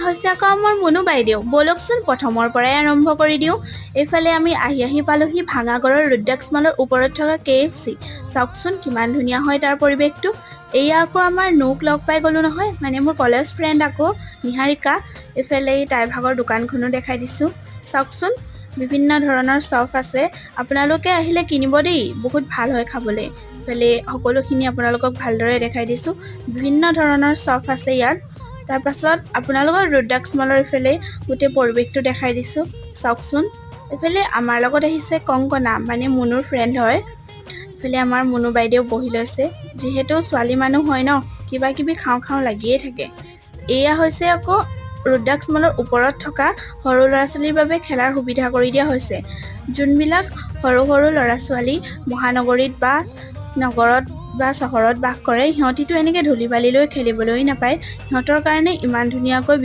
হৈছে আকৌ আমাৰ মুনু বাইদেউ। বলকচোন প্ৰথমৰ পৰাই আৰম্ভ কৰি দিওঁ। এইফালে আমি আহি পালোহি ভাঙাগড়ৰ ৰুদ্ৰাক্স মলৰ ওপৰত থকা KFC। চাওকচোন কিমান ধুনীয়া হয় তাৰ পৰিৱেশটো। এয়া আকৌ আমাৰ নৌক লগ পাই গ'লো নহয়, মানে মোৰ কলেজ ফ্ৰেণ্ড আকৌ নিহাৰিকা। এইফালে তাইৰ ভাগৰ দোকানখনো দেখাই দিছোঁ। চাওকচোন বিভিন্ন ধৰণৰ চফ আছে, আপোনালোকে আহিলে কিনিব দেই, বহুত ভাল হয় খাবলৈ। এইফালে সকলোখিনি আপোনালোকক ভালদৰে দেখাই দিছোঁ। বিভিন্ন ধৰণৰ চফ আছে ইয়াত। তাৰপাছত আপোনালোকৰ ৰুদ্ৰাক্স মলৰ এইফালে গোটেই পৰিৱেশটো দেখাই দিছোঁ। চাওকচোন এইফালে আমাৰ লগত আহিছে কংকনা, মানে মুনুৰ ফ্ৰেণ্ড হয়। এইফালে আমাৰ মুনু বাইদেউ বহি লৈছে। যিহেতু ছোৱালী মানুহ হয় ন, কিবা কিবি খাওঁ লাগিয়ে থাকে। এয়া হৈছে আকৌ ৰুদ্ৰাক্স মলৰ ওপৰত থকা সৰু ল'ৰা ছোৱালীৰ বাবে খেলাৰ সুবিধা কৰি দিয়া হৈছে। যোনবিলাক সৰু ল'ৰা ছোৱালী মহানগৰীত বা নগৰত বা চহৰত বাস কৰে, সিহঁতিতো এনেকৈ ধূলি বালি লৈ খেলিবলৈ নাপায়। সিহঁতৰ কাৰণে ইমান ধুনীয়াকৈ